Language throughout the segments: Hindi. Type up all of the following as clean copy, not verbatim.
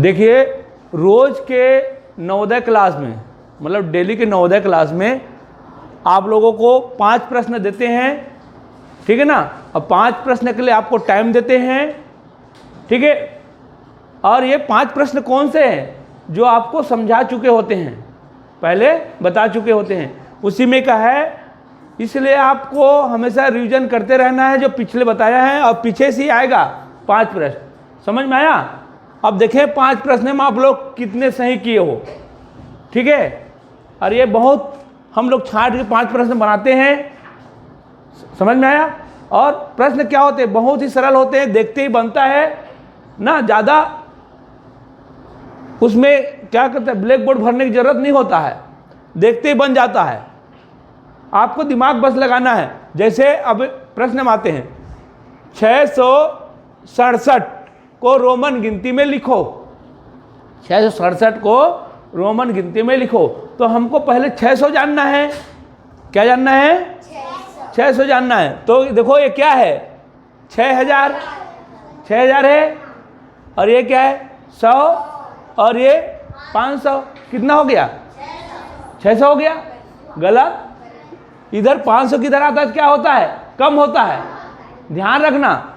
देखिए, रोज के नवोदय क्लास में, मतलब डेली के नवोदय क्लास में आप लोगों को 5 प्रश्न देते हैं, ठीक है ना। अब 5 प्रश्न के लिए आपको टाइम देते हैं, ठीक है। और ये 5 प्रश्न कौन से हैं जो आपको समझा चुके होते हैं, पहले बता चुके होते हैं, उसी में का है। इसलिए आपको हमेशा रिवीजन करते रहना है जो पिछले बताया है, और पीछे से ही आएगा 5 प्रश्न। समझ में आया? अब देखें 5 प्रश्न में आप लोग कितने सही किए हो, ठीक है। और ये बहुत हम लोग छांट के 5 प्रश्न बनाते हैं, समझ में आया? और प्रश्न क्या होते हैं, बहुत ही सरल होते हैं, देखते ही बनता है ना, ज़्यादा उसमें क्या करते हैं, ब्लैक बोर्ड भरने की जरूरत नहीं होता है, देखते ही बन जाता है। आपको दिमाग बस लगाना है। जैसे अब प्रश्न में आते हैं, 667 को रोमन गिनती में लिखो। 667 को रोमन गिनती में लिखो। तो हमको पहले 600 जानना है। क्या जानना है? 600 जानना है। तो देखो ये क्या है, 6000 है, और ये क्या है 100, और ये 500। कितना हो गया? 600 हो गया। गलत, इधर 500 किधर आता है, क्या होता है, कम होता है। ध्यान रखना,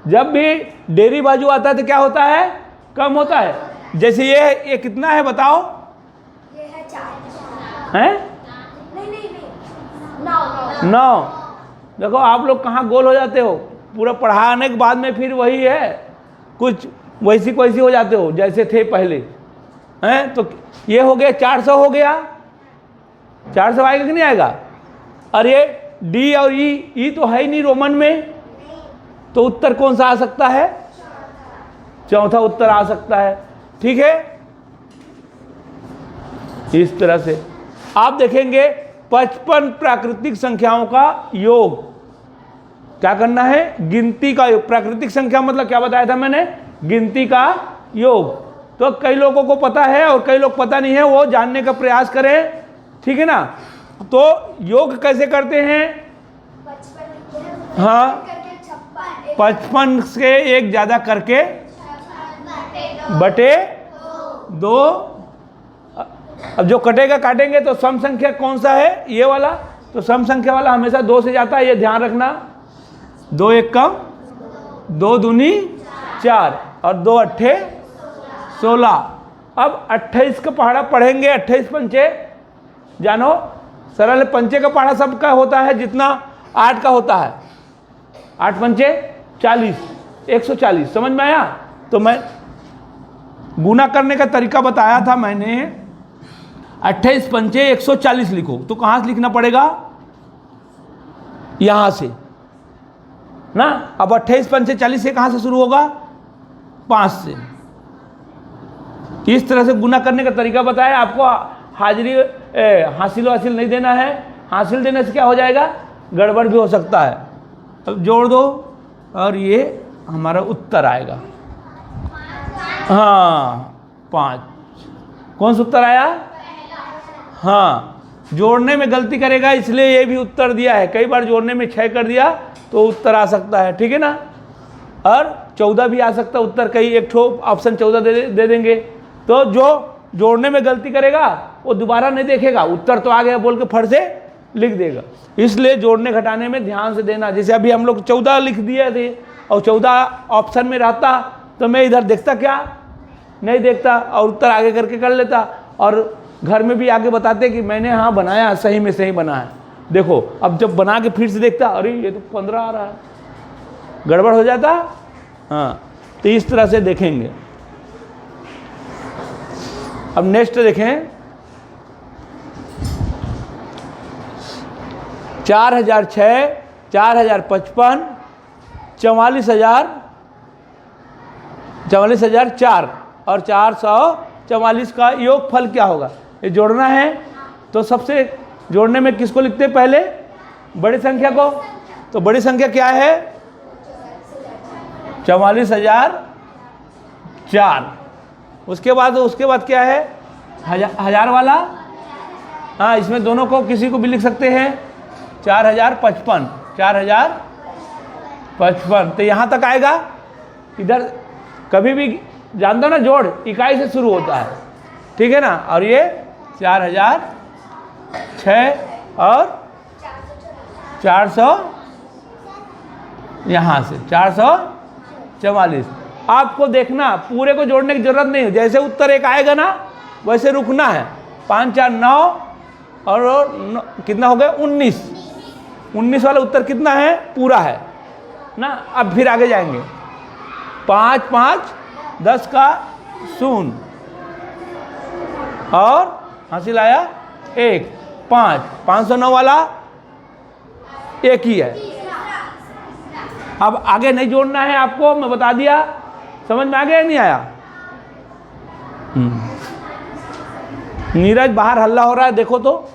जब भी डेरी बाजू आता है तो क्या होता है, कम होता है। जैसे ये कितना है बताओ? ये है 4 हैं? नहीं 9। देखो आप लोग कहाँ गोल हो जाते हो, पूरा पढ़ाने के बाद में फिर वही है, कुछ वैसी वैसी हो जाते हो जैसे थे पहले, हैं? तो ये हो गया 400 हो गया। 400 आएगा कि नहीं आएगा? और ये डी और ई तो है ही नहीं रोमन में, तो उत्तर कौन सा आ सकता है? चौथा उत्तर आ सकता है, ठीक है। इस तरह से आप देखेंगे 55 प्राकृतिक संख्याओं का योग। क्या करना है? गिनती का योग। प्राकृतिक संख्या मतलब क्या बताया था मैंने? गिनती का योग। तो कई लोगों को पता है और कई लोग पता नहीं है, वो जानने का प्रयास करें, ठीक है ना। तो योग कैसे करते हैं? 55 हाँ, 55 से एक ज़्यादा करके बटे 2। अब जो कटेगा काटेंगे, तो सम संख्या कौन सा है? ये वाला। तो सम संख्या वाला हमेशा 2 से जाता है, ये ध्यान रखना। 2 एक कम, 2 दूनी 4, और 2 अट्ठे 16। अब 28 का पहाड़ा पढ़ेंगे। 28 पंचे जानो, सरल पंचे का पहाड़ा सबका होता है जितना 8 का होता है। 8 पंचे 40, 140। समझ में आया? तो मैं गुना करने का तरीका बताया था मैंने। 28 पंचे 140 लिखो। तो कहाँ से लिखना पड़ेगा? यहाँ से ना। अब 28 पंचे 40 से कहाँ से शुरू होगा? 5 से। इस तरह से गुना करने का तरीका बताया आपको। हाजिरी हासिल वासिल नहीं देना है, हासिल देने से क्या हो जाएगा, गड़बड़ भी हो सकता है। अब जोड़ दो और ये हमारा उत्तर आएगा। हाँ 5। कौन सा उत्तर आया? हाँ, जोड़ने में गलती करेगा इसलिए ये भी उत्तर दिया है। कई बार जोड़ने में 6 कर दिया तो उत्तर आ सकता है, ठीक है ना। और 14 भी आ सकता है उत्तर, कहीं एक ठो ऑप्शन 14 दे देंगे। तो जो जोड़ने में गलती करेगा वो दोबारा नहीं देखेगा, उत्तर तो आ गया बोल के फट से लिख देगा। इसलिए जोड़ने घटाने में ध्यान से देना। जैसे अभी हम लोग 14 लिख दिए थे और 14 ऑप्शन में रहता तो मैं इधर देखता क्या? नहीं देखता, और उत्तर आगे करके कर लेता। और घर में भी आगे बताते कि मैंने हाँ बनाया, सही में सही बना है। देखो अब जब बना के फिर से देखता, अरे ये तो 15 आ रहा है, गड़बड़ हो जाता। हाँ, तो इस तरह से देखेंगे। अब नेक्स्ट देखें, 4006, 4055, 44,004 और 444 का योग फल क्या होगा? ये जोड़ना है। तो सबसे जोड़ने में किसको लिखते हैं? पहले बड़ी संख्या को। तो बड़ी संख्या क्या है? 44,004। उसके बाद क्या है? हजार वाला। हाँ, इसमें दोनों को किसी को भी लिख सकते हैं। 4055, 4055। तो यहाँ तक आएगा। इधर कभी भी जानते हो ना, जोड़ इकाई से शुरू होता है, ठीक है ना। और ये 4006 और 400, यहाँ से 444। आपको देखना, पूरे को जोड़ने की जरूरत नहीं है, जैसे उत्तर एक आएगा ना वैसे रुकना है। 5 4 9 और कितना हो गया 19। 19 वाला उत्तर कितना है, पूरा है ना। अब फिर आगे जाएंगे। 5 5 10 का 0 और हासिल आया 1। 5 509 वाला एक ही है। अब आगे नहीं जोड़ना है आपको, मैं बता दिया। समझ में आ गया नहीं आया? नीरज बाहर हल्ला हो रहा है, देखो तो।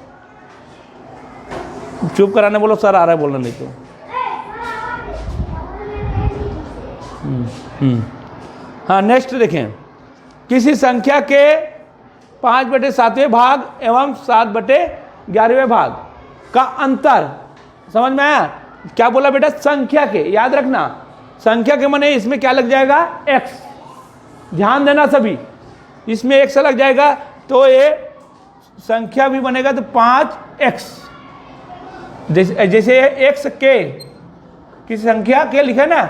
चुप कराने बोलो, सर आ रहा है बोलना नहीं तो। हाँ, नेक्स्ट देखें। किसी संख्या के 5/7वें भाग एवं 7/11वें भाग का अंतर, समझ में आया? क्या बोला बेटा? संख्या के, याद रखना संख्या के माने इसमें क्या लग जाएगा, x। ध्यान देना सभी, इसमें x लग जाएगा तो ये संख्या भी बनेगा तो 5x। जैसे x के, किसी संख्या के लिखा ना,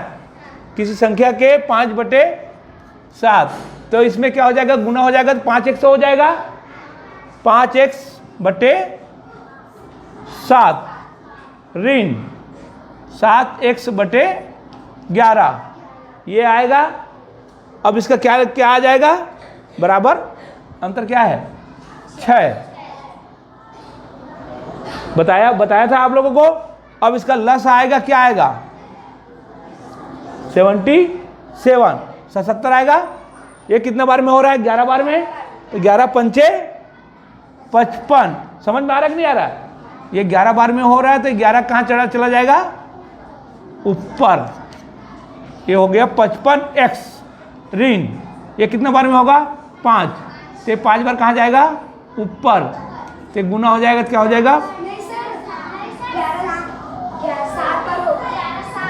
किसी संख्या के 5/7, तो इसमें क्या हो जाएगा, गुना हो जाएगा तो 5x हो जाएगा। 5x/7 ऋण 7x/11 ये आएगा। अब इसका क्या क्या आ जाएगा, बराबर, अंतर क्या है 6। बताया था आप लोगों को। अब इसका लस आएगा, क्या आएगा 77, 77 आएगा। ये कितने बार में हो रहा है, 11 बार में, तो 11 पंचे 55। समझ में आ रहा है कि नहीं आ रहा? ये 11 बार में हो रहा है तो 11 कहाँ चला जाएगा, ऊपर। ये हो गया 55x ऋण, ये कितने बार में होगा 5, तो 5 बार कहाँ जाएगा, ऊपर। तो गुना हो जाएगा तो क्या हो जाएगा,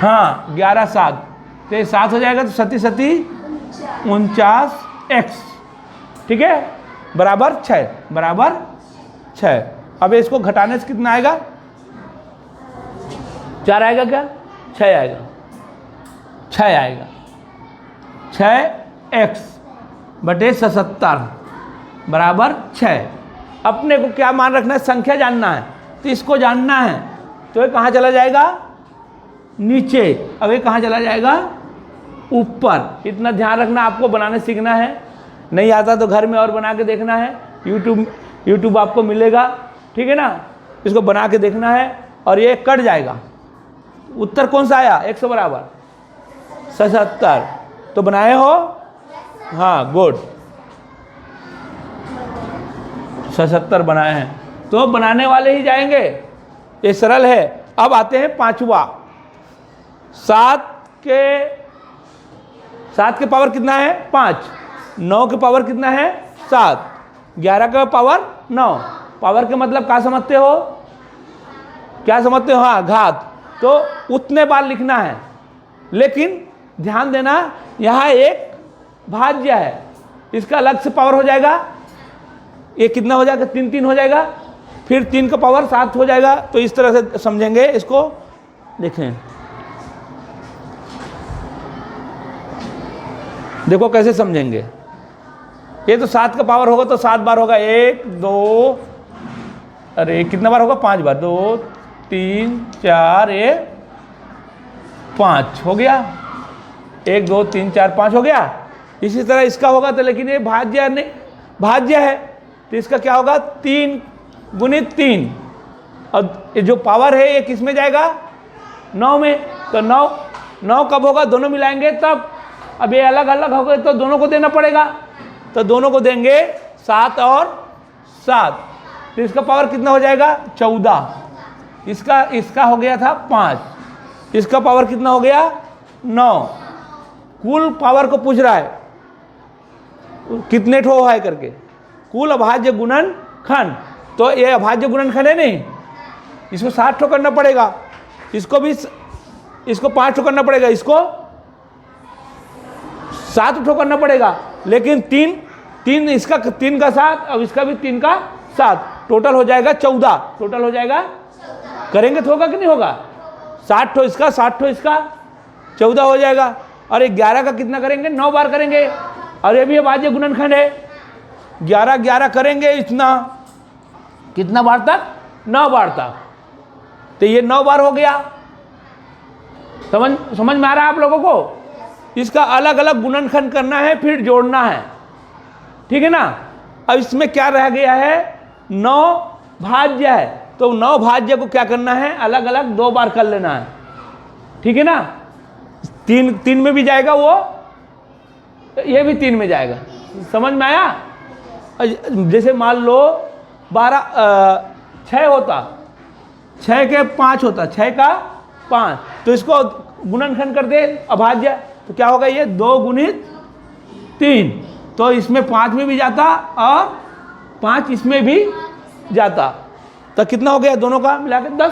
हाँ 11 7, तो ये 7 हो जाएगा तो 7 7 49x, ठीक है, बराबर 6, बराबर 6। अब इसको घटाने से कितना आएगा, 4 आएगा क्या, 6 आएगा, 6 आएगा। 6x/77 बराबर 6। अपने को क्या मान रखना है, संख्या जानना है, तो इसको जानना है। तो ये कहाँ चला जाएगा, नीचे। अब ये कहाँ चला जाएगा, ऊपर। इतना ध्यान रखना, आपको बनाने सीखना है। नहीं आता तो घर में और बना के देखना है, यूट्यूब आपको मिलेगा, ठीक है ना। इसको बना के देखना है और ये कट जाएगा। उत्तर कौन सा आया, 100 बराबर 77। तो बनाए हो, हाँ गुड, 77 बनाए हैं। तो बनाने वाले ही जाएंगे, ये सरल है। अब आते हैं पांचवा। 7 के पावर कितना है, 5। 9 के पावर कितना है, 7। 11 का पावर 9। पावर के मतलब क्या समझते हो, क्या समझते हो, हाँ घात। तो उतने बार लिखना है, लेकिन ध्यान देना यहाँ एक भाज्य है, इसका अलग से पावर हो जाएगा। ये कितना हो जाएगा, 3 3 हो जाएगा, फिर 3 का पावर 7 हो जाएगा। तो इस तरह से समझेंगे इसको। देखें, देखो कैसे समझेंगे। ये तो 7 का पावर होगा तो 7 बार होगा, 1 2, अरे कितना बार होगा, 5 बार, 2 3 4 5 हो गया, 1 2 3 4 5 हो गया। इसी तरह इसका होगा तो, लेकिन ये भाज्य नहीं, भाज्य है तो इसका क्या होगा, 3 गुणित 3। और ये जो पावर है ये किस में जाएगा, 9 में। तो 9 कब होगा, दोनों मिलाएंगे तब। अब ये अलग अलग हो गए तो दोनों को देना पड़ेगा, तो दोनों को देंगे 7 और 7। तो इसका पावर कितना हो जाएगा, 14। इसका हो गया था 5, इसका पावर कितना हो गया, 9। कुल पावर को पूछ रहा है कितने ठो है करके, कुल अभाज्य गुणनखंड। तो ये अभाज्य गुणनखंड है नहीं, इसको 7 ठो करना पड़ेगा, इसको 5 ठो करना पड़ेगा, इसको 7 ठो करना पड़ेगा। लेकिन तीन इसका 3 का 7, अब इसका भी 3 का 7, टोटल हो जाएगा 14। टोटल हो जाएगा, करेंगे तो होगा कि नहीं होगा? 60 ठो इसका, 60 ठो इसका, 14 हो जाएगा। और 11 का कितना करेंगे? 9 बार करेंगे। और ये भी अभाज्य गुणनखंड है, 11 11 करेंगे इतना, कितना बार तक? 9 बार तक। तो ये 9 बार हो गया। समझ में आ रहा है आप लोगों को? इसका अलग अलग गुणनखंड करना है, फिर जोड़ना है, ठीक है ना। अब इसमें क्या रह गया है? 9 भाज्य है, तो 9 भाज्य को क्या करना है? अलग अलग 2 बार कर लेना है, ठीक है ना। 3 में भी जाएगा वो, ये भी 3 में जाएगा। समझ में आया? जैसे मान लो 6 होता, 6 के 5 होता, 6 का 5, तो इसको गुणनखंड कर दे अभाज्य, तो क्या होगा? ये 2 गुणित 3, तो इसमें 5 में भी जाता और 5 इसमें भी जाता, तो कितना हो गया दोनों का मिला के? 10।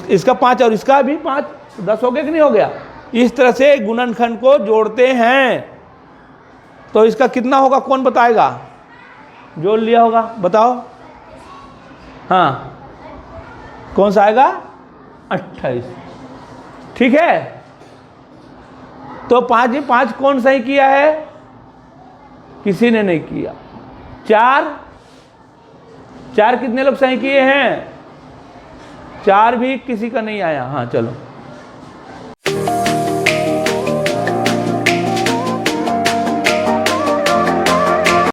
इसका 5 और इसका भी 5, 10 हो गया कि नहीं हो गया? इस तरह से गुणनखंड को जोड़ते हैं। तो इसका कितना होगा कौन बताएगा? जोड़ लिया होगा, बताओ। हाँ, कौन सा आएगा? 28, ठीक है। तो 5 कौन सही किया है? किसी ने नहीं किया। 4 कितने लोग सही किए हैं? 4 भी किसी का नहीं आया। हाँ चलो।